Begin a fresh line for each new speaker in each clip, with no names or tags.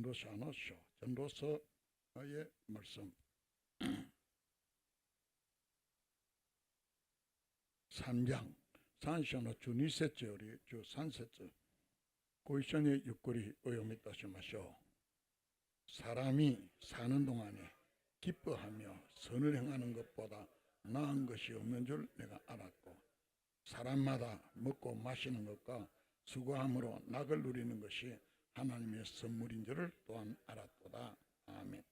전도서의 말씀 3장 산시노 주니세절이 주 산세절 고이션의 육골이 오요미다시마쇼. 사람이 사는 동안에 기뻐하며 선을 행하는 것보다 나은 것이 없는 줄 내가 알았고, 사람마다 먹고 마시는 것과 수고함으로 낙을 누리는 것이 하나님의 선물인 줄을 또한 알았도다. 아멘.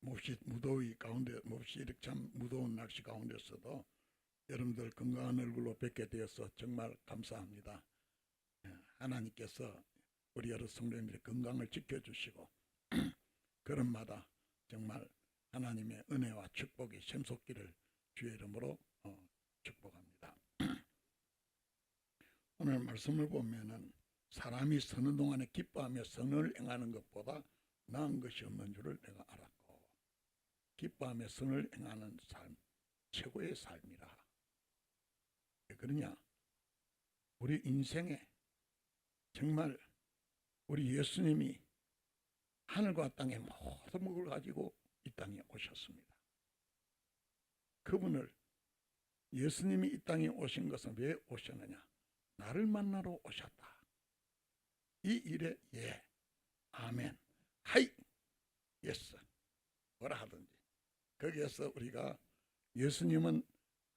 몹시 무더위 가운데, 몹시 이렇게 참 무더운 날씨 가운데서도 여러분들 건강한 얼굴로 뵙게 되어서 정말 감사합니다. 하나님께서 우리 여러 성도님들의 건강을 지켜주시고 그런마다 정말 하나님의 은혜와 축복이 샘솟기를 주의 이름으로 축복합니다. 오늘 말씀을 보면은 사람이 서는 동안에 기뻐하며 선을 행하는 것보다 나은 것이 없는 줄을 내가 알았고, 기뻐하며 선을 행하는 삶, 최고의 삶이라. 왜 그러냐? 우리 인생에 정말 우리 예수님이 하늘과 땅의 모든 것을 가지고 이 땅에 오셨습니다. 그분을, 예수님이 이 땅에 오신 것은 왜 오셨느냐? 나를 만나러 오셨다. 이 일에 예, 아멘, 하이, 예스, 뭐라 하든지. 거기에서 우리가 예수님은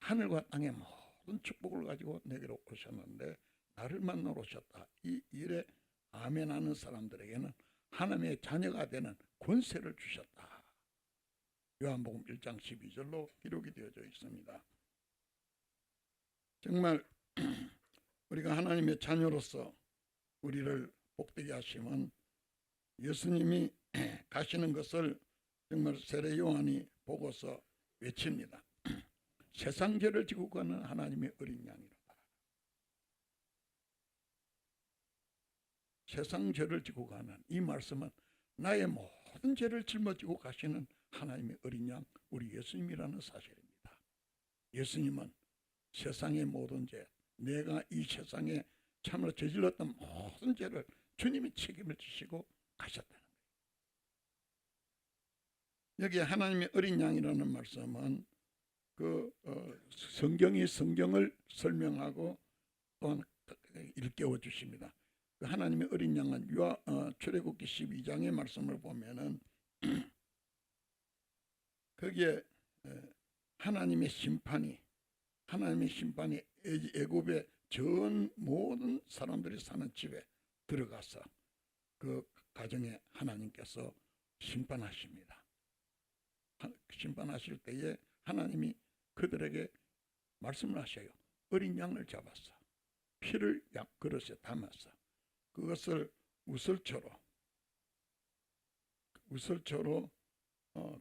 하늘과 땅의 모든 축복을 가지고 내게로 오셨는데 나를 만나러 오셨다. 이 일에 아멘하는 사람들에게는 하나님의 자녀가 되는 권세를 주셨다. 요한복음 1장 12절로 기록이 되어져 있습니다. 정말 우리가 하나님의 자녀로서 우리를 복되게 하시면 예수님이 가시는 것을 정말 세례 요한이 보고서 외칩니다. 세상 죄를 지고 가는 하나님의 어린 양이로다. 세상 죄를 지고 가는 이 말씀은 나의 모든 죄를 짊어지고 가시는 하나님의 어린 양, 우리 예수님이라는 사실입니다. 예수님은 세상의 모든 죄, 내가 이 세상에 참으로 저질렀던 모든 죄를 주님이 책임을 지시고 가셨다는 거예요. 여기 하나님의 어린 양이라는 말씀은 성경이 성경을 설명하고 또한 일깨워 주십니다. 하나님의 어린 양은 출애굽기 12장의 말씀을 보면은 거기에 하나님의 심판이 애굽의 전 모든 사람들이 사는 집에 들어가서 그 가정에 하나님께서 심판하십니다. 심판하실 때에 하나님이 그들에게 말씀을 하셔요. 어린 양을 잡았어. 피를 약 그릇에 담았어. 그것을 우슬초로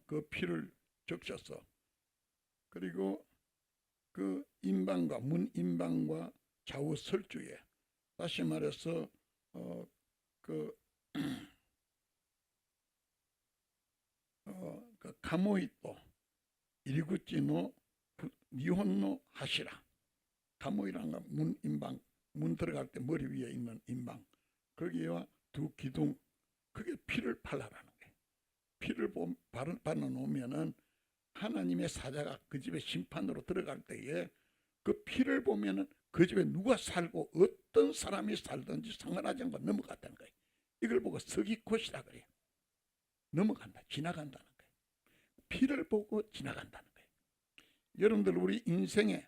그 피를 적셔서, 그리고 그 임방과 문 임방과 좌우 설주에, 다시 말해서 그 가모이또 이리구찌노 니혼노 하시라. 가모이란 건 문 임방, 문 들어갈 때 머리 위에 있는 임방, 거기와 두 기둥, 그게 피를 발라라는 거예요. 피를 발라놓으면은 하나님의 사자가 그 집에 심판으로 들어갈 때에 그 피를 보면은 그 집에 누가 살고 어떤 사람이 살든지 상관하지 않고 넘어갔다는 거예요. 이걸 보고 서기콧이라 그래요. 넘어간다, 지나간다는 거예요. 피를 보고 지나간다는 거예요. 여러분들, 우리 인생에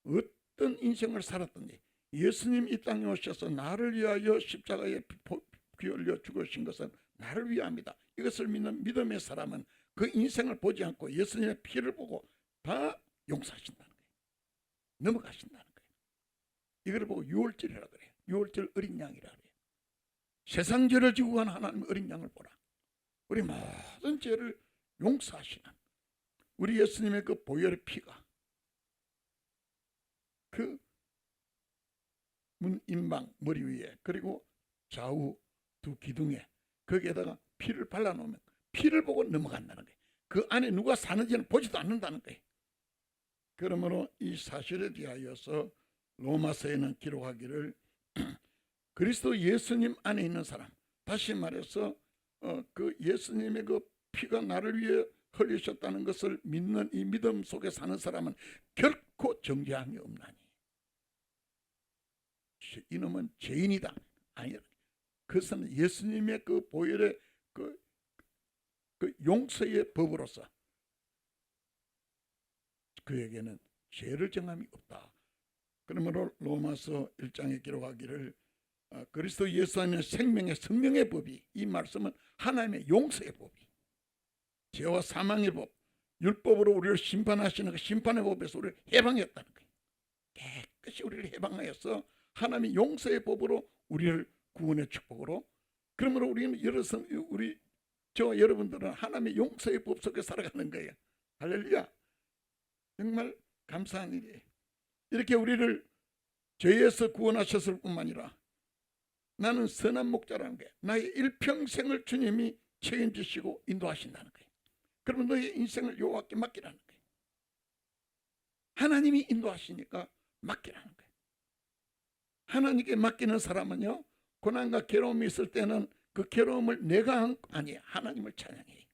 어떤 인생을 살았든지 예수님 이 땅에 오셔서 나를 위하여 십자가에 피 흘려 죽으신 것은 나를 위함이다. 이것을 믿는 믿음의 사람은 그 인생을 보지 않고 예수님의 피를 보고 다 용서하신다는 거예요. 넘어가신다는 거예요. 이걸 보고 유월절이라 그래요. 유월절 어린 양이라 그래요. 세상 죄를 지고 간 하나님 어린 양을 보라. 우리 모든 죄를 용서하시는 우리 예수님의 그 보혈의 피가 그 문 임방 머리 위에, 그리고 좌우 두 기둥에, 거기에다가 피를 발라놓으면 피를 보고 넘어간다는 거예요. 그 안에 누가 사는지는 보지도 않는다는 거예요. 그러므로 이 사실에 대하여서 로마서에는 기록하기를 그리스도 예수님 안에 있는 사람, 다시 말해서 그 예수님의 그 피가 나를 위해 흘리셨다는 것을 믿는 이 믿음 속에 사는 사람은 결코 정죄함이 없나니. 이놈은 죄인이다. 아니, 그것은 예수님의 그 보혈의 그 용서의 법으로서 그에게는 죄를 정함이 없다. 그러므로 로마서 1장에 기록하기를 그리스도 예수 안에 생명의 성령의 법이, 이 말씀은 하나님의 용서의 법이, 죄와 사망의 법, 율법으로 우리를 심판하시는 그 심판의 법에서 우리를 해방했다는 거예요. 깨끗이 우리를 해방하여서 하나님의 용서의 법으로 우리를 구원의 축복으로. 그러므로 우리는 여러분들은 하나님의 용서의 법 속에 살아가는 거예요. 할렐루야. 정말 감사한 일이에요. 이렇게 우리를 죄에서 구원하셨을 뿐만 아니라 나는 선한 목자라는 게 나의 일평생을 주님이 책임지시고 인도하신다는 거예요. 그러면 너의 인생을 여호와께 맡기라는 거예요. 하나님이 인도하시니까 맡기라는 거예요. 하나님께 맡기는 사람은요, 고난과 괴로움이 있을 때는 그 괴로움을 내가 한 아니에요. 하나님을 찬양해요.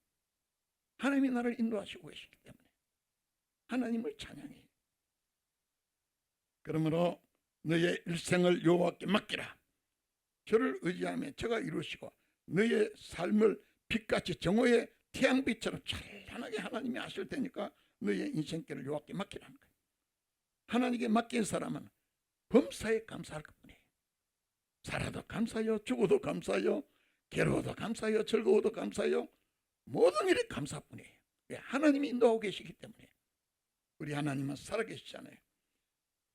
하나님이 나를 인도하시고 계시기 때문에 하나님을 찬양해요. 그러므로 너의 일생을 여호와께 맡기라. 저를 의지하며 저가 이루시고 너의 삶을 빛같이 정오의 태양빛처럼 찬란하게 하나님이 하실 테니까 너의 인생길을 여호와께 맡기라는 거예요. 하나님께 맡긴 사람은 범사에 감사할 것뿐이에요. 살아도 감사해요. 죽어도 감사해요. 괴로워도 감사해요. 즐거워도 감사해요. 모든 일이 감사뿐이에요. 하나님이 인도하고 계시기 때문에. 우리 하나님은 살아계시잖아요.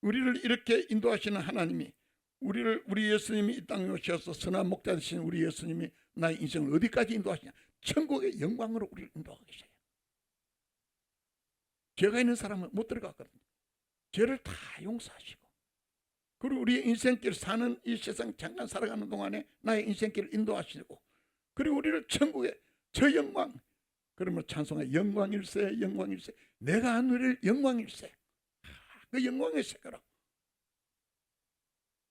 우리를 이렇게 인도하시는 하나님이, 우리 예수님이 이 땅에 오셔서 선한 목자 되신 우리 예수님이 나의 인생을 어디까지 인도하시냐? 천국의 영광으로 우리를 인도하고 계셔요. 죄가 있는 사람은 못 들어갔거든요. 죄를 다 용서하시고, 그리고 우리의 인생길 사는 이 세상 잠깐 살아가는 동안에 나의 인생길을 인도하시고, 그리고 우리를 천국의 저 영광, 그러면 찬송의 영광일세 영광일세, 내가 하늘을 영광일세, 그 영광의 세계라.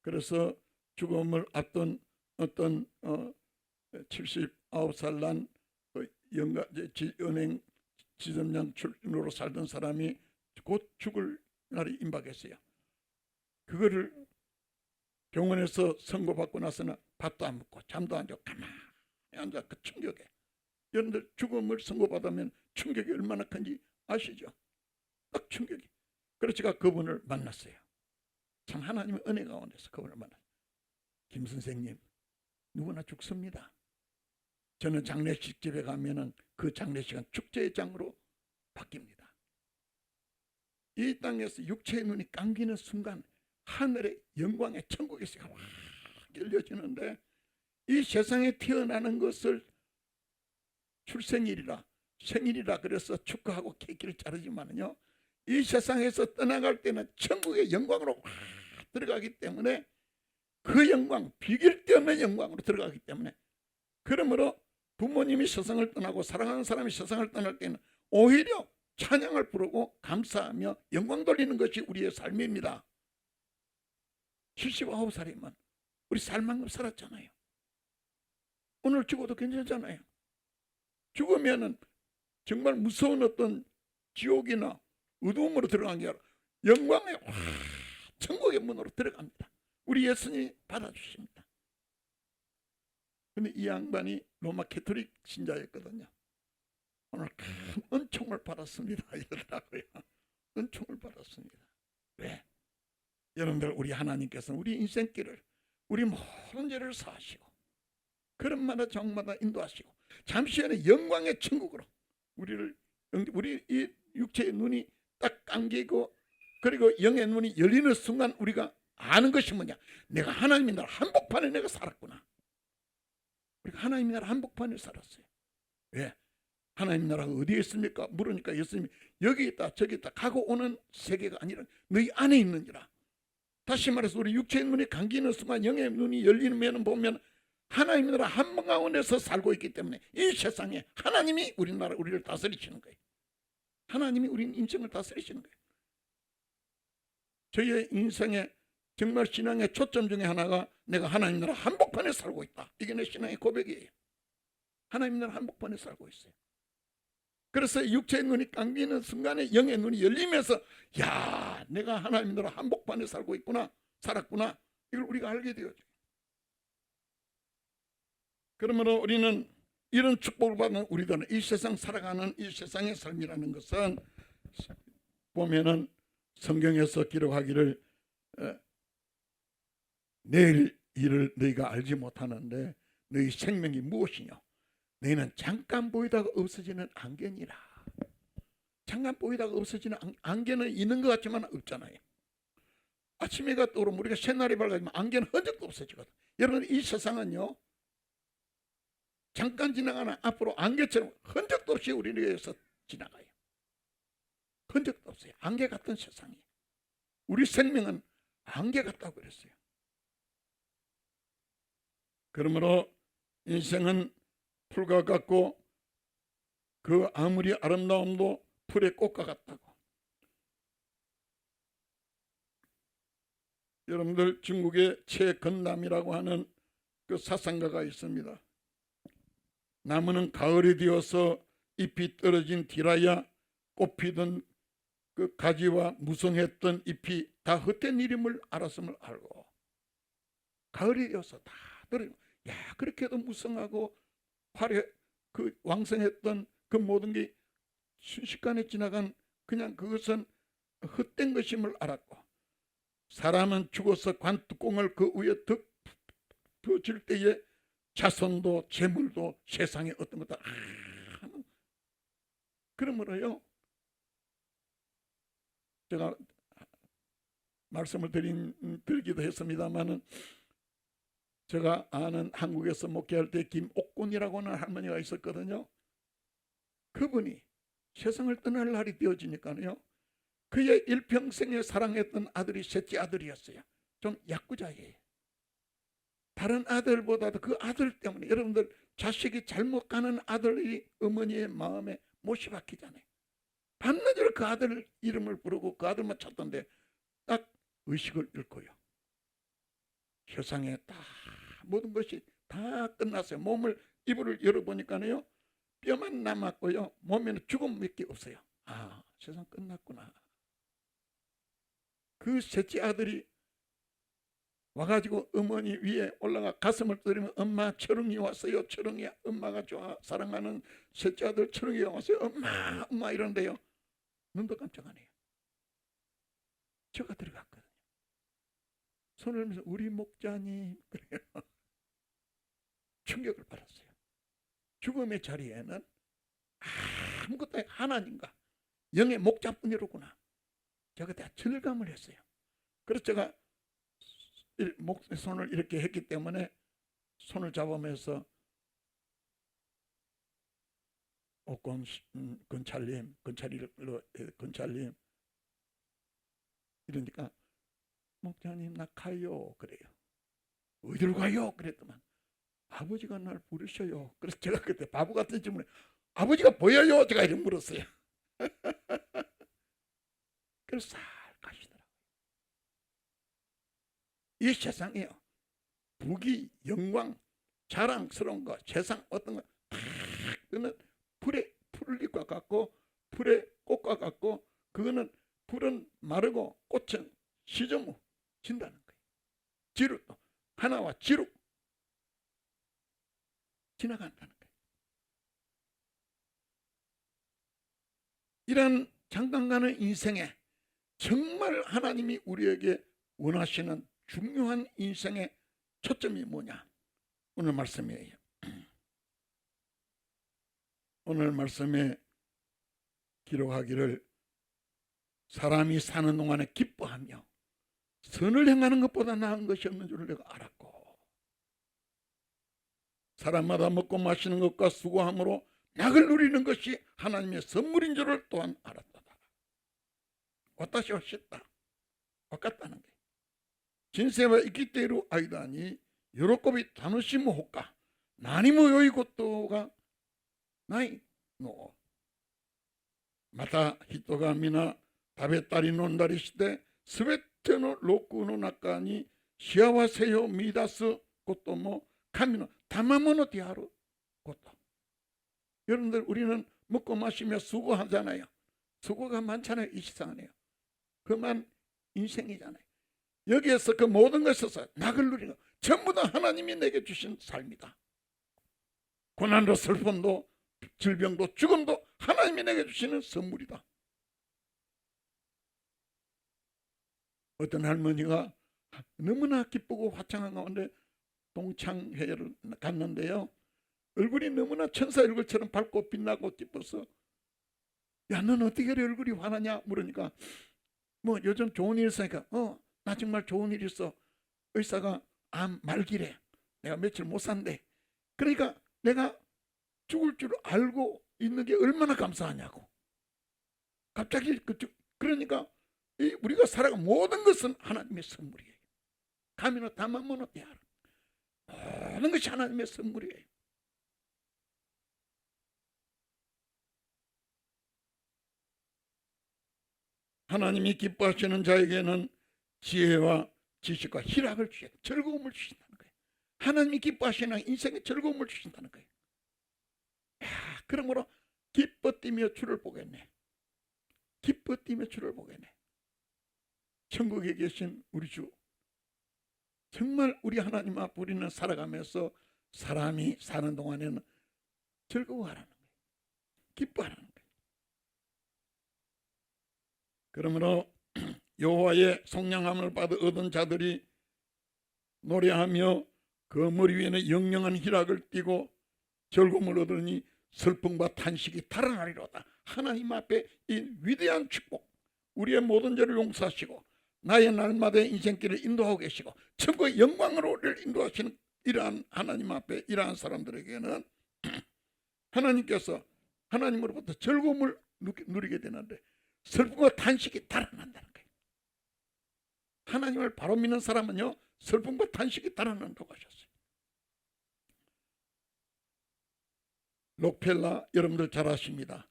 그래서 죽음을 앞둔 어떤 79살 난 은행 지점장 출신으로 살던 사람이 곧 죽을 날이 임박했어요. 그거를 병원에서 선고받고 나서는 밥도 안 먹고 잠도 안 자고 가만히 앉아 그 충격에. 여러분들 죽음을 선고받으면 충격이 얼마나 큰지 아시죠? 딱 충격이. 그래서 제가 그분을 만났어요. 참 하나님의 은혜 가운데서 그분을 만났어요. 김 선생님, 누구나 죽습니다. 저는 장례식 집에 가면은 그 장례식은 축제의 장으로 바뀝니다. 이 땅에서 육체의 눈이 감기는 순간 하늘의 영광의 천국에서 확 열려지는데, 이 세상에 태어나는 것을 출생일이라 생일이라 그래서 축하하고 케이크를 자르지만은요, 이 세상에서 떠나갈 때는 천국의 영광으로 확 들어가기 때문에, 그 영광, 비길 데 없는 영광으로 들어가기 때문에, 그러므로 부모님이 세상을 떠나고 사랑하는 사람이 세상을 떠날 때는 오히려 찬양을 부르고 감사하며 영광 돌리는 것이 우리의 삶입니다. 79살이면 우리 살만큼 살았잖아요. 오늘 죽어도 괜찮잖아요. 죽으면은 정말 무서운 어떤 지옥이나 어두움으로 들어간 게 아니라 영광의 천국의 문으로 들어갑니다. 우리 예수님이 받아주십니다. 근데 이 양반이 로마 캐토릭 신자였거든요. 오늘 큰 은총을 받았습니다 이러더라고요. 은총을 받았습니다. 왜? 여러분들, 우리 하나님께서는 우리 인생길을, 우리 모든 죄를 사하시고 걸음마다 정마다 인도하시고 잠시 후에 영광의 천국으로 우리 이 육체의 눈이 딱 감기고, 그리고 영의 눈이 열리는 순간 우리가 아는 것이 뭐냐? 내가 하나님의 나라 한복판에 내가 살았구나. 우리가 하나님의 나라 한복판에 살았어요. 왜? 하나님 나라가 어디에 있습니까? 물으니까 예수님이 여기 있다 저기 있다 가고 오는 세계가 아니라 너희 안에 있느니라. 다시 말해서 우리 육체의 눈이 감기는 순간 영의 눈이 열리면 보면 하나님 나라 한가운데서 살고 있기 때문에 이 세상에 하나님이 우리나라 우리를 다스리시는 거예요. 하나님이 우리 인생을 다스리시는 거예요. 저의 인생의 정말 신앙의 초점 중에 하나가 내가 하나님 나라 한복판에 살고 있다. 이게 내 신앙의 고백이에요. 하나님 나라 한복판에 살고 있어요. 그래서 육체의 눈이 감기는 순간에 영의 눈이 열리면서 야, 내가 하나님 나라 한복판에 살고 있구나, 살았구나, 이걸 우리가 알게 되어져. 그러므로 우리는 이런 축복을 받는 우리들은 이 세상 살아가는 이 세상의 삶이라는 것은 보면은 성경에서 기록하기를 내일 일을 너희가 알지 못하는데 너희 생명이 무엇이냐? 너희는 잠깐 보이다가 없어지는 안개니라. 잠깐 보이다가 없어지는 안개는 있는 것 같지만 없잖아요. 아침 해가 떠오르면 우리가 새날이 밝아지면 안개는 흔적도 없어지거든. 여러분, 이 세상은요, 잠깐 지나가는 앞으로 안개처럼 흔적도 없이 우리에게서 지나가요. 흔적도 없어요. 안개 같은 세상이에요. 우리 생명은 안개 같다고 그랬어요. 그러므로 인생은 풀과 같고 그 아무리 아름다움도 풀의 꽃과 같다고. 여러분들, 중국의 최건남이라고 하는 그 사상가가 있습니다. 나무는 가을이 되어서 잎이 떨어진 뒤라야 꽃피던 그 가지와 무성했던 잎이 다 헛된 일임을 알았음을 알고, 가을이 되어서 다 떨어지고, 야, 그렇게도 무성하고 화려 그 왕성했던 그 모든 게 순식간에 지나간 그냥 그것은 헛된 것임을 알았고, 사람은 죽어서 관뚜껑을 그 위에 덮어질 때에 자손도 재물도 세상에 어떤 것도 그러므로요, 제가 말씀을 드리기도 했습니다만은, 제가 아는 한국에서 목회할 때 김옥군이라고 하는 할머니가 있었거든요. 그분이 세상을 떠날 날이 되어지니까요, 그의 일평생에 사랑했던 아들이 셋째 아들이었어요. 좀 야구자예요. 다른 아들보다도 그 아들 때문에, 여러분들, 자식이 잘못 가는 아들이 어머니의 마음에 못이 박히잖아요. 밤낮으로 그 아들 이름을 부르고 그 아들만 찾던데 딱 의식을 잃고요, 세상에 다 모든 것이 다 끝났어요. 몸을, 이불을 열어보니까요, 뼈만 남았고요, 몸에는 죽음 몇 개 없어요. 아, 세상 끝났구나. 그 셋째 아들이 와가지고 어머니 위에 올라가 가슴을 때리면, 엄마, 철웅이 왔어요. 철웅이, 엄마가 좋아 사랑하는 셋째 아들 철웅이가 왔어요. 엄마, 엄마 이러는데요, 눈도 깜짝 안 해요. 제가 들어갔거든요. 손을 들면서 우리 목자님, 그래요. 충격을 받았어요. 죽음의 자리에는 아무것도 아니고 하나님과 영의 목자뿐이로구나. 제가 다 절감을 했어요. 그래서 제가 손을 이렇게 했기 때문에 손을 잡으면서 건찰님 이러니까, 목자님 나 가요. 그래요. 어디로 가요? 그랬더만 아버지가 날 부르셔요. 그래서 제가 그때 바보 같은 질문에, 아버지가 보여요? 제가 이렇게 물었어요. 그래서 살 가시더라고요. 이 세상이요, 부귀, 영광, 자랑스러운 거, 세상 어떤 거 다 그는 풀잎과 같고 풀의 꽃과 같고, 그거는 풀은 마르고 꽃은 시저무 진다는 거예요. 지루도 하나와 지루 지나간다는 거예요. 이런 잠깐 가는 인생에 정말 하나님이 우리에게 원하시는 중요한 인생의 초점이 뭐냐? 오늘 말씀이에요. 오늘 말씀에 기록하기를, 사람이 사는 동안에 기뻐하며 선을 행하는 것보다 나은 것이 없는 줄을 내가 알았고, 사람마다 먹고 마시는 것과 수고함으로 낙을 누리는 것이 하나님의 선물인 줄을 또한 알았다. 왔다시 왔다. 왔다는 거예요. 진세와 있기 때로 아이다니 요로코비 다노시무 호까 나니모 요이 것도가 나이 노. 마타 히토가 미나 食べたり飲んだりしてすべ 저는 로쿠노 나카니 시아와세요 미다스 것도 뭐 카미노 다마모노 디하루 것도. 여러분들 우리는 먹고 마시며 수고하잖아요. 수고가 많잖아요. 이 세상 안에요. 그만 인생이잖아요. 여기에서 그 모든 것에서 낙을 누리는 것 전부 다 하나님이 내게 주신 삶이다. 고난도 슬픔도 질병도 죽음도 하나님이 내게 주시는 선물이다. 어떤 할머니가 너무나 기쁘고 화창한 가운데 동창회를 갔는데요. 얼굴이 너무나 천사 얼굴처럼 밝고 빛나고 기뻐서 야, 넌 어떻게 그래 얼굴이 환하냐 물으니까 뭐 요즘 좋은 일 있으니까 나 정말 좋은 일 있어. 의사가 암 말기래. 내가 며칠 못 산대. 그러니까 내가 죽을 줄 알고 있는 게 얼마나 감사하냐고. 갑자기 그러니까 우리가 살아간 모든 것은 하나님의 선물이에요. 가미노 다마모노 대하라. 모든 것이 하나님의 선물이에요. 하나님이 기뻐하시는 자에게는 지혜와 지식과 희락을 주셔 즐거움을 주신다는 거예요. 하나님이 기뻐하시는 인생에 즐거움을 주신다는 거예요. 야, 그러므로 기뻐 뛰며 주를 보겠네. 기뻐 뛰며 주를 보겠네. 천국에 계신 우리 주, 정말 우리 하나님 앞 우리는 살아가면서 사람이 사는 동안에는 즐거워하라는 거예요. 기뻐하라는 거예요. 그러므로 여호와의 성령함을 받아 얻은 자들이 노래하며 그 머리 위에는 영영한 희락을 띠고 즐거움을 얻으니 슬픔과 탄식이 달아나리로다. 하나님 앞에 이 위대한 축복, 우리의 모든 죄를 용서하시고 나의 날마다의 인생길을 인도하고 계시고 천국의 영광으로 우리를 인도하시는 이러한 하나님 앞에 이러한 사람들에게는 하나님께서 하나님으로부터 즐거움을 누리게 되는데 슬픔과 탄식이 달아난다는 거예요. 하나님을 바로 믿는 사람은요 슬픔과 탄식이 달아난다고 하셨어요. 록펠러 여러분들 잘 아십니다.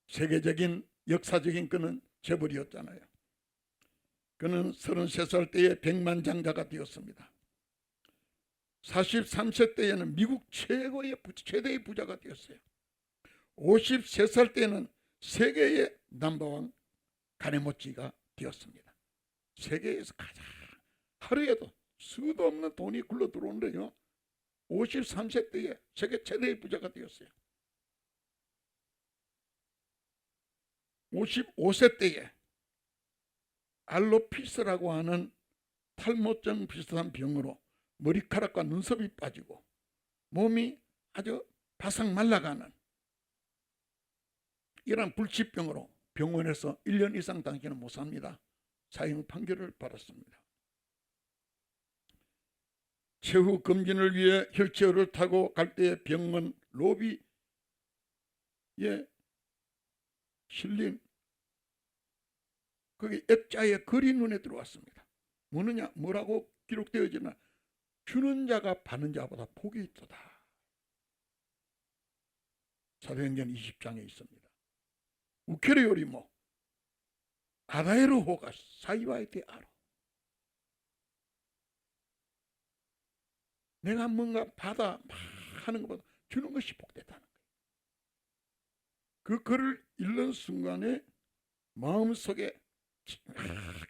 세계적인 역사적인 그는 재벌이었잖아요. 그는 33살 때에 백만장자가 되었습니다. 43세 때에는 미국 최대의 부자가 되었어요. 53살 때에는 세계의 넘버원 가네모찌가 되었습니다. 세계에서 가장 하루에도 수도 없는 돈이 굴러 들어오는데요. 53세 때에 세계 최대의 부자가 되었어요. 55세 때에 알로피스라고 하는 탈모증 비슷한 병으로 머리카락과 눈썹이 빠지고 몸이 아주 바싹 말라가는 이런 불치병으로 병원에서 1년 이상 당신은 못 삽니다. 사형 판결을 받았습니다. 최후 검진을 위해 휠체어를 타고 갈 때 병원 로비에 실린 거기 액자의 글이 눈에 들어왔습니다. 뭐라고 기록되어지나 주는 자가 받는 자보다 복이 있도다. 사도행전 20장에 있습니다. 우케레요리모 아다에로 호가 사이와이테 아로. 내가 뭔가 받아 막 하는 것보다 주는 것이 복되다는 거예요. 그 글을 읽는 순간에 마음속에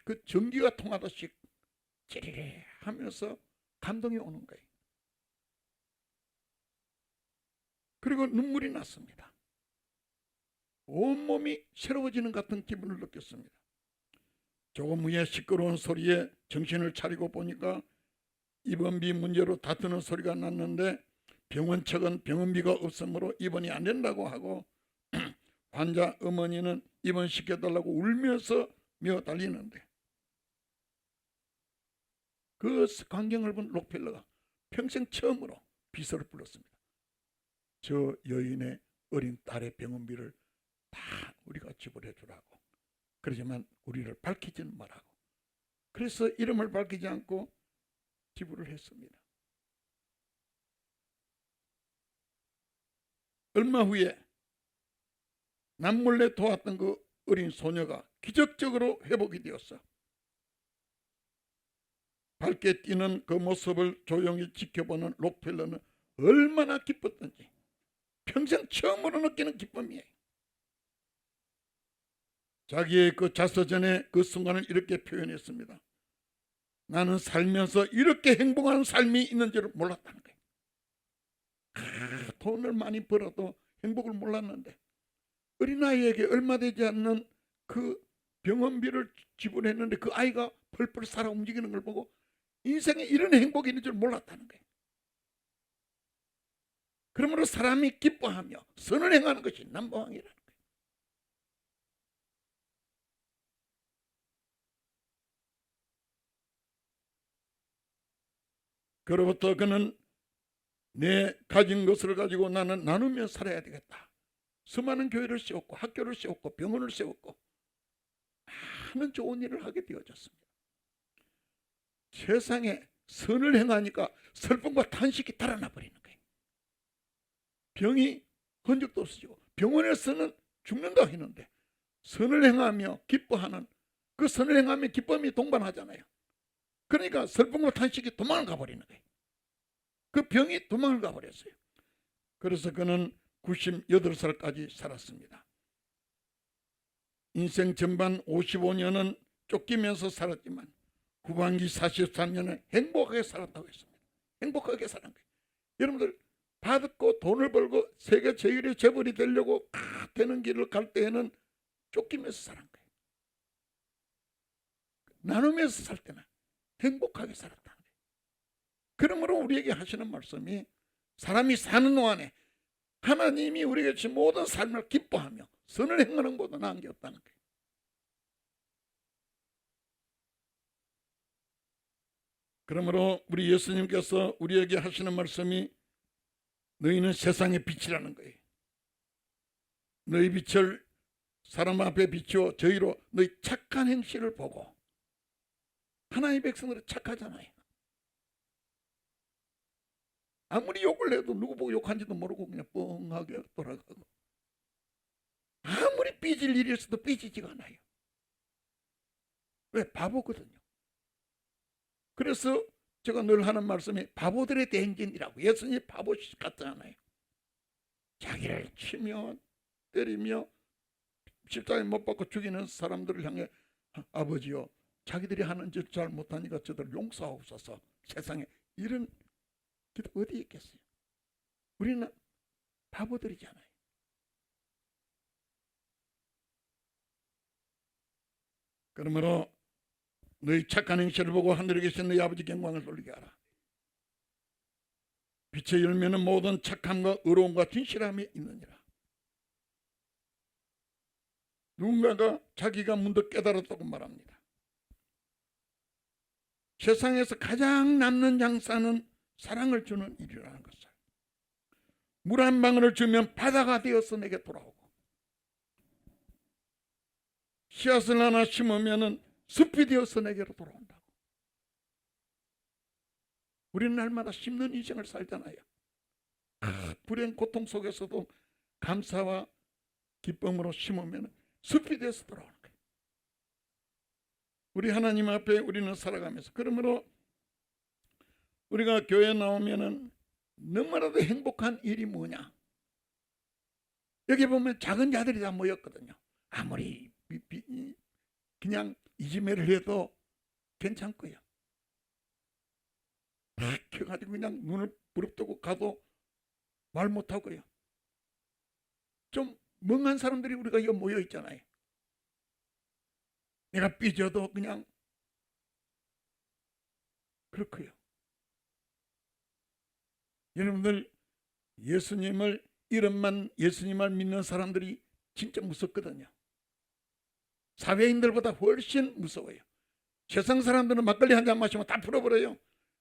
그 전기가 통하듯이 찌리리 하면서 감동이 오는 거예요. 그리고 눈물이 났습니다. 온몸이 새로워지는 같은 기분을 느꼈습니다. 조금 후에 시끄러운 소리에 정신을 차리고 보니까 입원비 문제로 다투는 소리가 났는데 병원 측은 병원비가 없으므로 입원이 안 된다고 하고 환자 어머니는 입원시켜달라고 울면서 미어달리는데 그 광경을 본 록펠러가 평생 처음으로 비서를 불렀습니다. 저 여인의 어린 딸의 병원비를 다 우리가 지불해 주라고. 그러지만 우리를 밝히지는 말라고. 그래서 이름을 밝히지 않고 지불을 했습니다. 얼마 후에 남몰래 도왔던 그 어린 소녀가 기적적으로 회복이 되었어. 밝게 뛰는 그 모습을 조용히 지켜보는 록펠러는 얼마나 기뻤던지 평생 처음으로 느끼는 기쁨이에요. 자기의 그 자서전에 그 순간을 이렇게 표현했습니다. 나는 살면서 이렇게 행복한 삶이 있는 줄 몰랐다는 거예요. 돈을 많이 벌어도 행복을 몰랐는데 어린아이에게 얼마 되지 않는 그 병원비를 지불했는데 그 아이가 펄펄 살아 움직이는 걸 보고 인생에 이런 행복이 있는 줄 몰랐다는 거예요. 그러므로 사람이 기뻐하며 선을 행하는 것이 넘버원이라는 거예요. 그로부터 그는 내 가진 것을 가지고 나는 나누며 살아야 되겠다. 수많은 교회를 세웠고 학교를 세웠고 병원을 세웠고 많은 좋은 일을 하게 되어졌습니다. 세상에 선을 행하니까 슬픔과 탄식이 달아나 버리는 거예요. 병이 흔적도 없어지고 병원에서는 죽는다 했는데 선을 행하며 기뻐하는 그 선을 행하며 기쁨이 동반하잖아요. 그러니까 슬픔과 탄식이 도망을 가버리는 거예요. 그 병이 도망을 가버렸어요. 그래서 그는 98살까지 살았습니다. 인생 전반 55년은 쫓기면서 살았지만 후반기 43년은 행복하게 살았다고 했습니다. 행복하게 사는 거예요. 여러분들 받고 돈을 벌고 세계 제1의 재벌이 되려고 되는 길을 갈 때에는 쫓기면서 사는 거예요. 나누면서 살 때는 행복하게 살았다는 거예요. 그러므로 우리에게 하시는 말씀이 사람이 사는 동안에 하나님이 우리에게 주신 모든 삶을 기뻐하며 선을 행하는 것보다 나은 게 없다는 거예요. 그러므로 우리 예수님께서 우리에게 하시는 말씀이 너희는 세상의 빛이라는 거예요. 너희 빛을 사람 앞에 비추어 저희로 너희 착한 행실을 보고 하나님의 백성들은 착하잖아요. 아무리 욕을 해도 누구 보고 욕한지도 모르고 그냥 뻥하게 돌아가고 아무리 삐질 일이 있어도 삐지지가 않아요. 왜? 바보거든요. 그래서 제가 늘 하는 말씀이 바보들의 대행진이라고. 예수님이 바보 같잖아요. 자기를 치며 때리며 십자가에 못 박고 죽이는 사람들을 향해 아버지요 자기들이 하는 짓 잘 못하니까 저들 용서하옵소서. 세상에 이런 기도 어디 있겠어요? 우리는 바보들이잖아요. 그러므로 너희 착한 행실을 보고 하늘에 계신 너희 아버지 영광을 돌리게 하라. 빛의 열매는 모든 착함과 의로움과 진실함이 있느니라. 누군가가 자기가 문득 깨달았다고 말합니다. 세상에서 가장 남는 장사는 사랑을 주는 일이라는 것을. 물 한 방울을 주면 바다가 되어서 내게 돌아오고 씨앗을 하나 심으면 숲이 되어서 내게로 돌아온다고. 우리는 날마다 심는 인생을 살잖아요. 불행 고통 속에서도 감사와 기쁨으로 심으면 숲이 되어서 돌아오는 거예요. 우리 하나님 앞에 우리는 살아가면서 그러므로 우리가 교회에 나오면은 너무나도 행복한 일이 뭐냐? 여기 보면 작은 자들이 다 모였거든요. 아무리 그냥 이지매를 해도 괜찮고요. 켜가지고 그냥 눈을 부릅뜨고 가도 말 못하고요. 좀 멍한 사람들이 우리가 여기 모여 있잖아요. 내가 삐져도 그냥 그렇고요. 여러분들 예수님을 이름만 예수님을 믿는 사람들이 진짜 무섭거든요. 사회인들보다 훨씬 무서워요. 세상 사람들은 막걸리 한 잔 마시면 다 풀어버려요.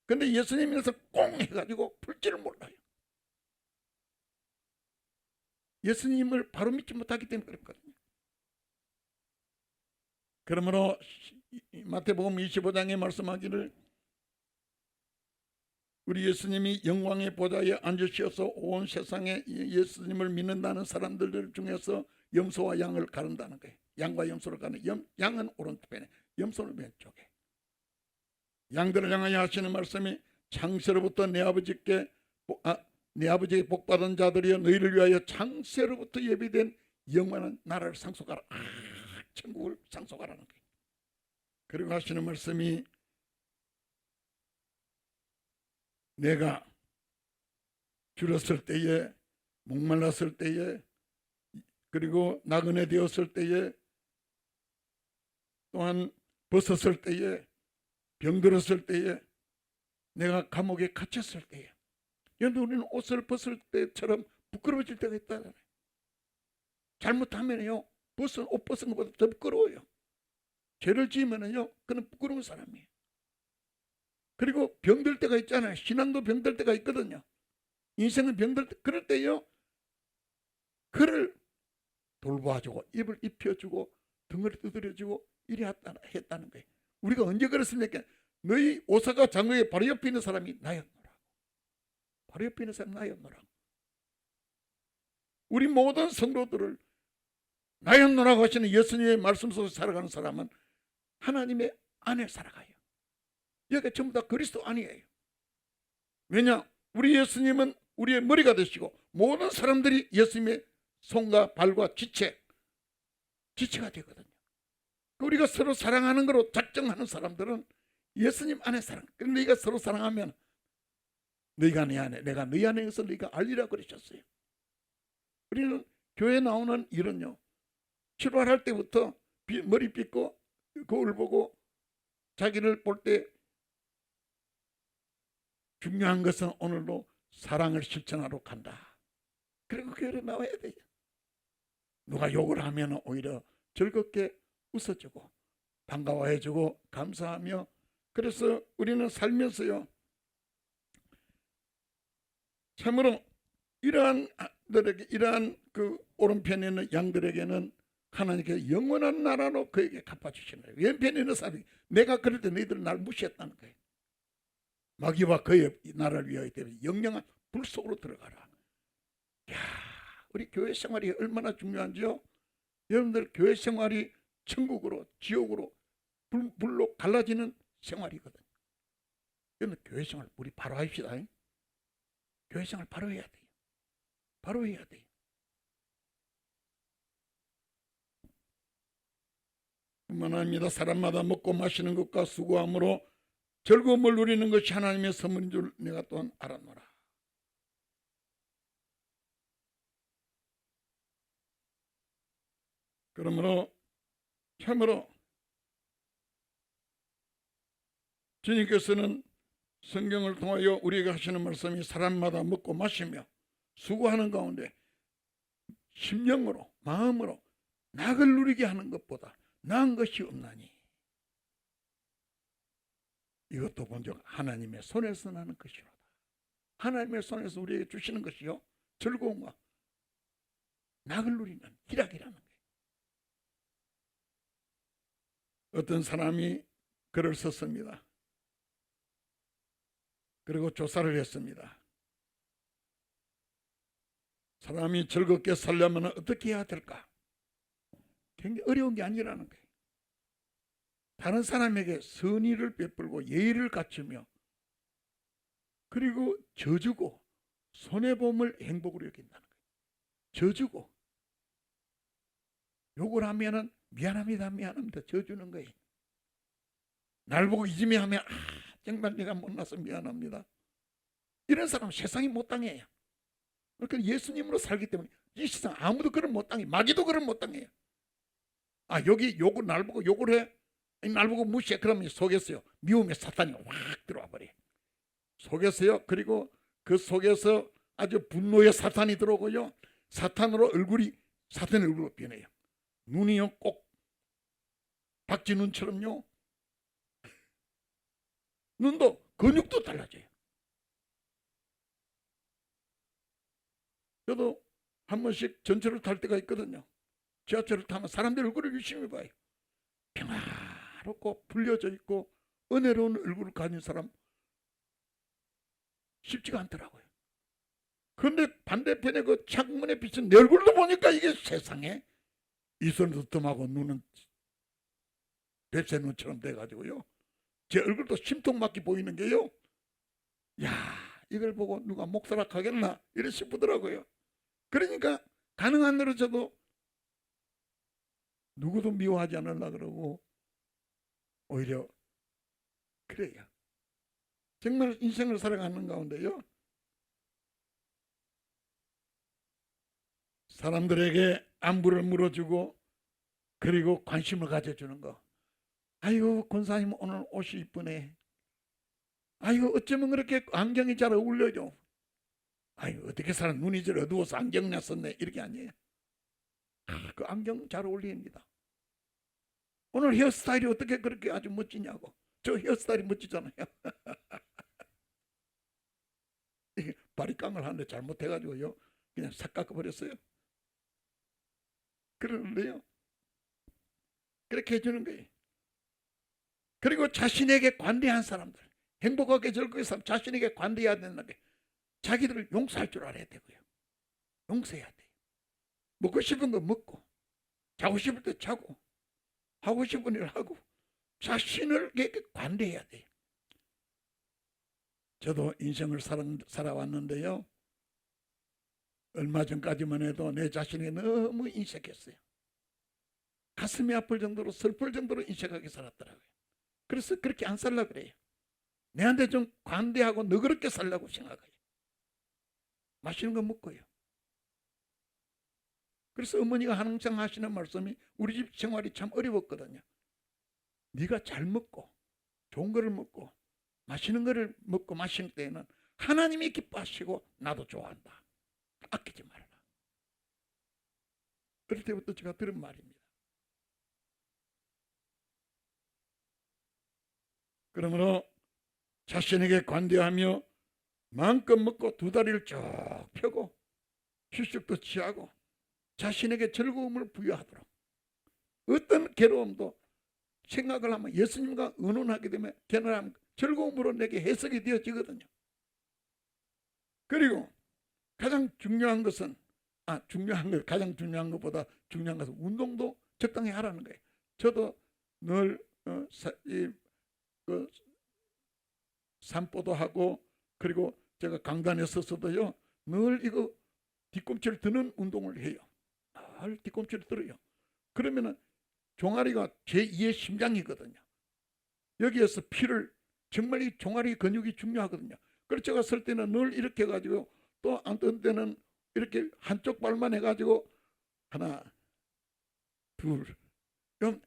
근데 예수님에서 꽁 해가지고 풀 줄을 몰라요. 예수님을 바로 믿지 못하기 때문에 그렇거든요. 그러므로 마태복음 25장에 말씀하기를 우리 예수님이 영광의 보좌에 앉으셔서 온 세상에 예수님을 믿는다는 사람들 중에서 염소와 양을 가른다는 거예요. 양과 염소를 가르는 양은 오른편에 염소는 왼쪽에. 양들을 향하여 하시는 말씀이 창세로부터 내 아버지에게 복받은 자들이여 너희를 위하여 창세로부터 예비된 영원한 나라를 상속하라. 천국을 상속하라는 거예요. 그리고 하시는 말씀이 내가 줄었을 때에, 목말랐을 때에, 그리고 나그네 되었을 때에, 또한 벗었을 때에, 병들었을 때에, 내가 감옥에 갇혔을 때에, 그런데 우리는 옷을 벗을 때처럼 부끄러워질 때가 있다잖아요. 잘못하면요, 옷 벗은 것보다 더 부끄러워요. 죄를 지으면요, 그는 부끄러운 사람이에요. 그리고 병들 때가 있잖아요. 신앙도 병들 때가 있거든요. 인생은 병들 때, 그럴 때요, 그를 돌봐주고 입을 입혀주고 등을 두드려주고 이래 했다는 거예요. 우리가 언제 그랬습니까? 너희 오사가 장로의 바로 옆에 있는 사람이 나였노라. 바로 옆에 있는 사람이 나였노라. 우리 모든 성도들을 나였노라고 하시는 예수님의 말씀 속에서 살아가는 사람은 하나님의 안에 살아가요. 여기가 전부 다 그리스도 안이에요. 왜냐? 우리 예수님은 우리의 머리가 되시고 모든 사람들이 예수님의 손과 발과 지체가 되거든요. 우리가 서로 사랑하는 거로 작정하는 사람들은 예수님 안에 그런데 너희가 서로 사랑하면 너희가 내 안에, 내가 너희 안에 있어 너희가 알리라 그러셨어요. 우리는 교회 나오는 일은요, 출발할 때부터 머리 빗고 거울 보고 자기를 볼 때 중요한 것은 오늘도 사랑을 실천하러 간다. 그리고 교회에 나와야 돼요. 누가 욕을 하면 오히려 즐겁게 웃어주고 반가워해주고 감사하며, 그래서 우리는 살면서요, 참으로 이러한 그 오른편에 있는 양들에게는 하나님께서 영원한 나라로 그에게 갚아주시는 거예요. 왼편에 있는 사람이 내가 그럴 때 너희들 날 무시했다는 거예요. 마귀와 그의 나라를 위하여 때문에 영영한 불 속으로 들어가라. 야, 우리 교회 생활이 얼마나 중요한지요. 여러분들 교회 생활이 천국으로 지옥으로 불로 갈라지는 생활이거든요. 그러면 교회 생활 우리 바로 합시다. 교회 생활 바로 해야 돼요. 바로 해야 돼요. 뿐만 아니라 사람마다 먹고 마시는 것과 수고함으로 즐거움을 누리는 것이 하나님의 선물인 줄 내가 또한 알았노라. 그러므로 참으로 주님께서는 성경을 통하여 우리에게 하시는 말씀이 사람마다 먹고 마시며 수고하는 가운데 심령으로 마음으로 낙을 누리게 하는 것보다 나은 것이 없나니, 이것도 본즉 하나님의 손에서 나는 것이로다. 하나님의 손에서 우리에게 주시는 것이요, 즐거움과 낙을 누리는 희락이라는 거예요. 어떤 사람이 글을 썼습니다. 그리고 조사를 했습니다. 사람이 즐겁게 살려면 어떻게 해야 될까? 굉장히 어려운 게 아니라는 거예요. 다른 사람에게 선의를 베풀고 예의를 갖추며, 그리고 져주고 손해봄을 행복으로 여긴다는 거예요. 져주고, 욕을 하면은 미안합니다 져주는 거예요. 날 보고 이지미 하면 정말 내가 못나서 미안합니다. 이런 사람은 세상이 못 당해요. 그러니까 예수님으로 살기 때문에 이 세상 아무도 그걸 못 당해요. 마귀도 그걸 못 당해요. 여기 욕을 날 보고 욕을 해, 날 보고 무시해. 그러면 속에서요, 미움의 사탄이 확 들어와 버려요. 속에서요. 그리고 그 속에서 아주 분노의 사탄이 들어오고요, 사탄의 얼굴로 변해요. 눈이요 꼭 박쥐눈처럼요, 눈도 근육도 달라져요. 저도 한 번씩 전철을 탈 때가 있거든요. 지하철을 타면 사람들 얼굴을 유심히 봐요. 평화롭고 불려져 있고 은혜로운 얼굴을 가진 사람 쉽지가 않더라고요. 그런데 반대편에 그 창문에 비친 내 얼굴도 보니까 이게 세상에 이 손은 두툼하고 눈은 뱃새 눈처럼 돼가지고요, 제 얼굴도 심통맞게 보이는 게요. 야, 이걸 보고 누가 목사라 하겠나 이래 싶더라고요. 그러니까 가능한 대로 저도 누구도 미워하지 않으려고 그러고 오히려 그래요. 정말 인생을 살아가는 가운데요, 사람들에게 안부를 물어주고 그리고 관심을 가져주는 거. 아이고 권사님 오늘 옷이 이쁘네. 아이고 어쩌면 그렇게 안경이 잘 어울려요. 아이고 어떻게 사람 눈이 저 어두워서 안경 났었네. 이렇게 아니에요. 그 안경 잘 어울립니다. 오늘 헤어스타일이 어떻게 그렇게 아주 멋지냐고. 저 헤어스타일이 멋지잖아요. 바리깡을 하는데 잘못해가지고요 그냥 싹 깎아버렸어요. 그러는데요, 그렇게 해주는 거예요. 그리고 자신에게 관대한 사람들, 행복하게 즐거운 사람, 자신에게 관대해야 된다는 게 자기들을 용서할 줄 알아야 되고요. 용서해야 돼요. 먹고 싶은 거 먹고, 자고 싶을 때 자고, 하고 싶은 일 하고, 자신을 관대해야 돼요. 저도 인생을 살아왔는데요, 얼마 전까지만 해도 내 자신이 너무 인색했어요. 가슴이 아플 정도로 슬플 정도로 인색하게 살았더라고요. 그래서 그렇게 안 살려고 그래요. 내한테 좀 관대하고 너그럽게 살려고 생각해요. 맛있는 거 먹고요. 그래서 어머니가 항상 하시는 말씀이, 우리 집 생활이 참 어려웠거든요. 네가 잘 먹고 좋은 거를 먹고 맛있는 거를 먹고 마시는 때에는 하나님이 기뻐하시고 나도 좋아한다. 아끼지 말라. 어릴 때부터 제가 들은 말입니다. 그러므로 자신에게 관대하며 마음껏 먹고 두 다리를 쭉 펴고 휴식도 취하고 자신에게 즐거움을 부여하도록, 어떤 괴로움도 생각을 하면 예수님과 의논하게 되면 걔는 즐거움으로 내게 해석이 되어지거든요. 그리고 가장 중요한 것은 가장 중요한 것보다 중요한 것은 운동도 적당히 하라는 거예요. 저도 늘 산보도 하고, 그리고 제가 강단에 서서도요 늘 이거 뒤꿈치를 드는 운동을 해요. 늘 뒤꿈치를 들어요. 그러면은 종아리가 제2의 심장이거든요. 여기에서 피를, 정말 이 종아리 근육이 중요하거든요. 그래서 제가 설 때는 늘 이렇게 해가지고, 또 앉을 때는 이렇게 한쪽 발만 해가지고 하나 둘,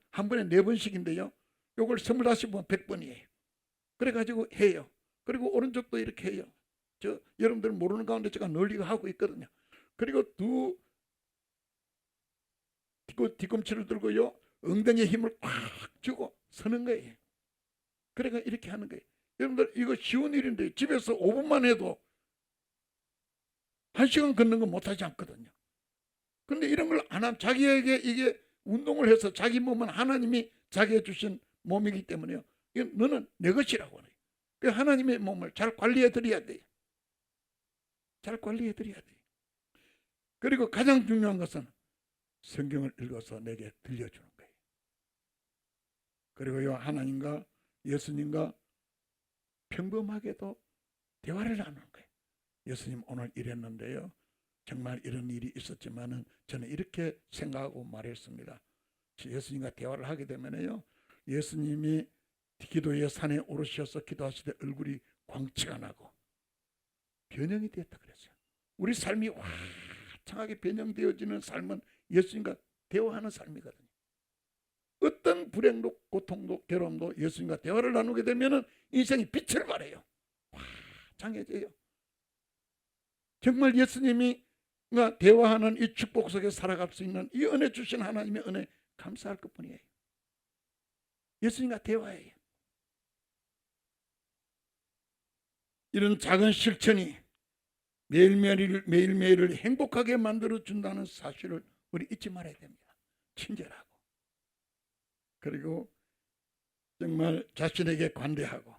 한 번에 4번씩인데요 요걸 25번 100번이에요 그래가지고 해요. 그리고 오른쪽도 이렇게 해요. 여러분들 모르는 가운데 제가 널리 하고 있거든요. 그리고 뒤꿈치를 들고요 엉덩이에 힘을 꽉 주고 서는 거예요. 그래가 이렇게 하는 거예요. 여러분들 이거 쉬운 일인데 집에서 5분만 해도 1시간 걷는 거 못하지 않거든요. 근데 이런 걸 안 하면 자기에게 이게 운동을 해서 자기 몸은 하나님이 자기에 주신 몸이기 때문에요. 너는 내 것이라고 해요. 그 하나님의 몸을 잘 관리해 드려야 돼요. 잘 관리해 드려야 돼요. 그리고 가장 중요한 것은 성경을 읽어서 내게 들려주는 거예요. 그리고요 하나님과 예수님과 평범하게도 대화를 나누는 거예요. 예수님 오늘 이랬는데요, 정말 이런 일이 있었지만은 저는 이렇게 생각하고 말했습니다. 예수님과 대화를 하게 되면요 예수님이 기도의 산에 오르셔서 기도하시되 얼굴이 광채가 나고 변형이 되었다 그랬어요. 우리 삶이 화창하게 변형되어지는 삶은 예수님과 대화하는 삶이거든요. 어떤 불행도 고통도 괴로움도 예수님과 대화를 나누게 되면 인생이 빛을 발해요. 화창해져요. 정말 예수님이 대화하는 이 축복 속에 살아갈 수 있는 이 은혜 주신 하나님의 은혜 감사할 것뿐이에요. 예수님과 대화해요. 이런 작은 실천이 매일매일을 행복하게 만들어준다는 사실을 우리 잊지 말아야 됩니다. 친절하고, 그리고 정말 자신에게 관대하고,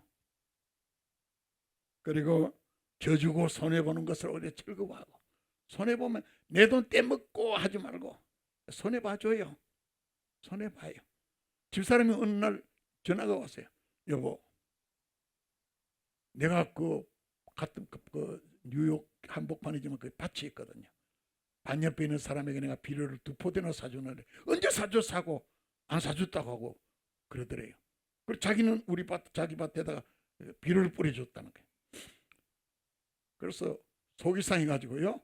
그리고 져주고 손해보는 것을 오히려 즐거워하고, 손해보면 내 돈 떼먹고 하지 말고 손해봐줘요. 손해봐요. 집사람이 어느 날 전화가 왔어요. 여보 내가 같은 뉴욕 한복판이지만 그 밭이 있거든요. 반 옆에 있는 사람에게 내가 비료를 2포대나 사주는데 언제 사줘 사고 안 사줬다고 하고 그러더래요. 그리고 자기는 자기 밭에다가 비료를 뿌려줬다는 거예요. 그래서 속이 상해가지고요.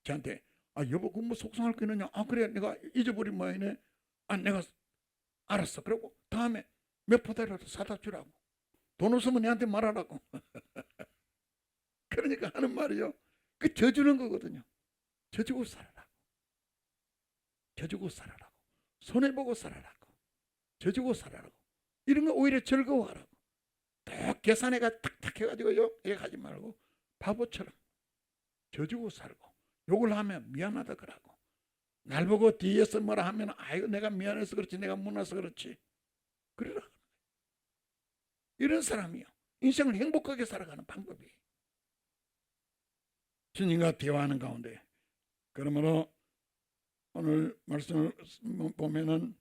저한테 여보 그 뭐 속상할 거 있느냐. 그래 내가 잊어버린 모양이네. 내가 알았어. 그리고 다음에 몇 포대라도 사다 주라고. 돈 없으면 내한테 말하라고. 그러니까 하는 말이요. 그 져주는 거거든요. 져주고 살아라고. 져주고 살아라고. 손해보고 살아라고. 져주고 살아라고. 이런 거 오히려 즐거워하라고. 또 계산해가 탁탁 해가지고요. 이렇게 하지 말고 바보처럼 져주고 살고 욕을 하면 미안하다 그러고 날 보고 뒤에서 뭐라 하면 아이고 내가 미안해서 그렇지 내가 못나서 그렇지 그러라. 이런 사람이요. 인생을 행복하게 살아가는 방법이 주님과 대화하는 가운데. 그러므로 오늘 말씀을 보면은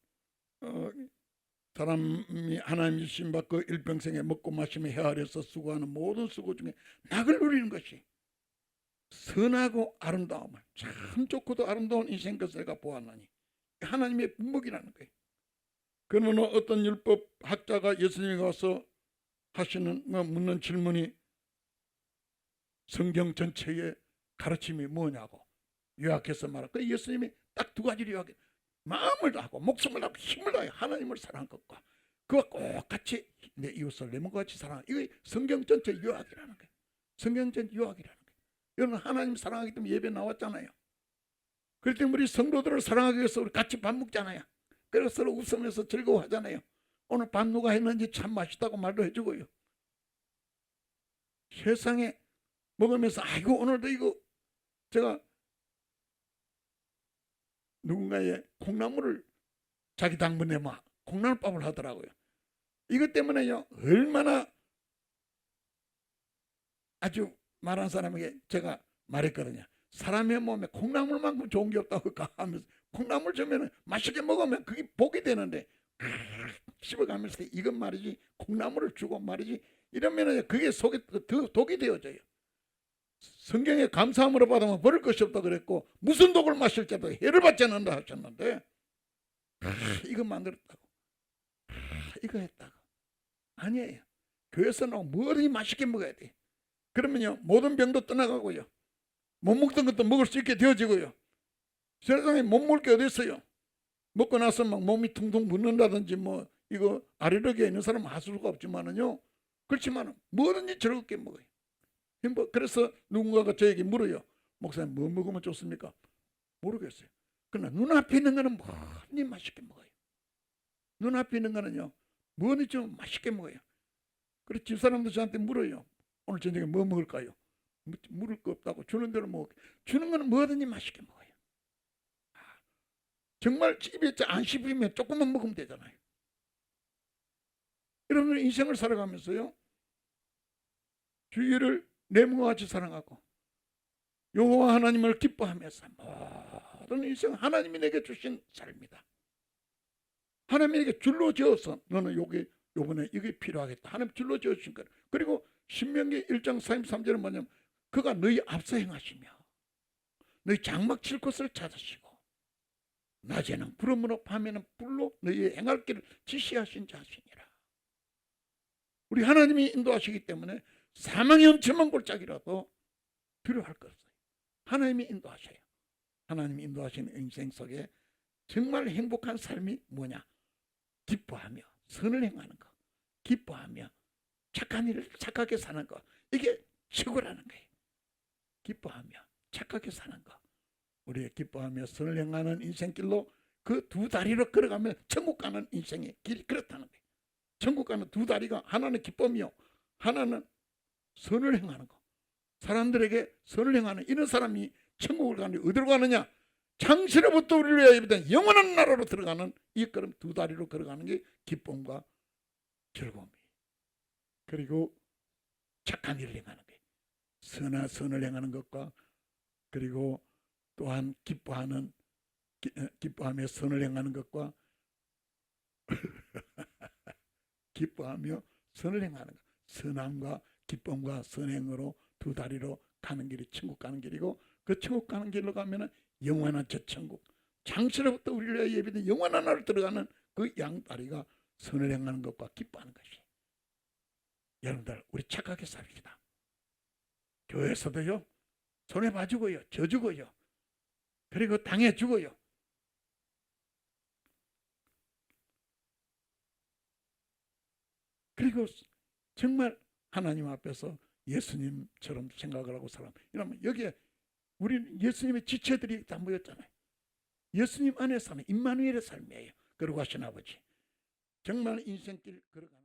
사람이 하나님 주신 받고 일평생에 먹고 마시며 헤아려서 수고하는 모든 수고 중에 낙을 누리는 것이 선하고 아름다움을 참 좋고도 아름다운 인생 것을 내가 보았나니 하나님의 분목이라는 거예요. 그러면 어떤 율법 학자가 예수님이 와서 하시는 묻는 질문이 성경 전체의 가르침이 뭐냐고 요약해서 말하고 그 예수님이 딱 2가지를 요약해. 마음을 다하고 목숨을 다하고 힘을 다해 하나님을 사랑한 것과 그와 똑같이 내 이웃을 내 몸과 같이 사랑하는 이게 성경 전체 요약이라는 거예요. 성경 전체 요약이라는 거예요. 여러분 하나님 사랑하기 때문에 예배 나왔잖아요. 그럴 때 우리 성도들을 세상하기 위해서 우리 같이 밥 먹잖아요. 그래서 서로 웃으면서 즐거워하잖아요. 오늘 밥 누가 했는지 참 맛있다고 말도 해주고요. 세상에 먹으면서 아이고 오늘도 이거 제가 누군가의 콩나물을 자기 당번에 막 콩나물밥을 하더라고요. 이것 때문에요 얼마나 아주 말한 사람에게 제가 말했거든요. 사람의 몸에 콩나물만큼 좋은 게 없다고 하면서 콩나물 주면 맛있게 먹으면 그게 복이 되는데 씹어가면서 이건 말이지 콩나물을 주고 말이지 이러면 그게 속에 독이 되어져요. 성경에 감사함으로 받으면 버릴 것이 없다 그랬고 무슨 독을 마실지도 해를 받지 않는다 하셨는데 이거 만들었다고 이거 했다고 아니에요. 교회에서는 뭐든지 맛있게 먹어야 돼. 그러면요 모든 병도 떠나가고요 못 먹던 것도 먹을 수 있게 되어지고요. 세상에 못 먹을 게 어디 있어요. 먹고 나서 막 몸이 퉁퉁 붓는다든지 뭐 이거 알레르기가 있는 사람은 할 수가 없지만은요 그렇지만 뭐든지 즐겁게 먹어요. 그래서 누군가가 저에게 물어요. 목사님 뭐 먹으면 좋습니까? 모르겠어요. 그러나 눈앞에 있는 거는 뭐든지 맛있게 먹어요. 눈앞에 있는 거는요 뭐든지 좀 맛있게 먹어요. 그래서 집사람도 저한테 물어요. 오늘 저녁에 뭐 먹을까요? 물을 거 없다고 주는 대로 먹을게. 주는 거는 뭐든지 맛있게 먹어요. 정말 입에 안 씹히면 조금만 먹으면 되잖아요. 여러분 인생을 살아가면서요 주위를 내 몸과 같이 사랑하고 여호와 하나님을 기뻐하면서 모든 인생 하나님이 내게 주신 삶이다. 하나님이 내게 줄로 지어서 너는 요번에 이게 필요하겠다. 하나님 줄로 지어주신 거예요. 그리고 신명기 1장 43절은 뭐냐면 그가 너희 앞서 행하시며 너희 장막 칠 곳을 찾으시고 낮에는 구름으로 밤에는 불로 너희의 행할 길을 지시하신 자시니라. 우리 하나님이 인도하시기 때문에 사망의 엄청난 골짜기라도 두려워할 것 없어요. 하나님이 인도하셔요. 하나님이 인도하시는 인생 속에 정말 행복한 삶이 뭐냐? 기뻐하며 선을 행하는 거, 기뻐하며 착한 일을 착하게 사는 거, 이게 최고라는 거예요. 기뻐하며 착하게 사는 거, 우리의 기뻐하며 선을 행하는 인생길로 그 2다리로 걸어가면 천국 가는 인생의 길이 그렇다는 거예요. 천국 가는 2다리가 하나는 기쁨이요, 하나는 선을 행하는 거. 사람들에게 선을 행하는 이런 사람이 천국을 가는데 어디로 가느냐? 장시로부터 우리를 위하여 예비된 영원한 나라로 들어가는 이 걸음 2다리로 걸어가는 게 기쁨과 즐거움이에요. 그리고 착한 일을 행하는 거예요. 선한 선을 행하는 것과 그리고 또한 기뻐하며 선을 행하는 것과 기뻐하며 선을 행하는 것, 선함과 기쁨과 선행으로 두 다리로 가는 길이 천국 가는 길이고, 그 천국 가는 길로 가면은 영원한 저 천국, 창세로부터 우리를 위하여 예비된 영원한 나라로 들어가는 그 양다리가 선을 행하는 것과 기뻐하는 것이. 여러분들, 우리 착하게 삽시다. 교회에서도요, 손해 봐주고요, 져주고요, 그리고 당해주고요. 그리고 정말 하나님 앞에서 예수님처럼 생각을 하고 살아. 이러면 여기에 우리는 예수님의 지체들이 다 모였잖아요. 예수님 안에 사는 임마누엘의 삶이에요. 그러고 하신 아버지, 정말 인생길 걸어가는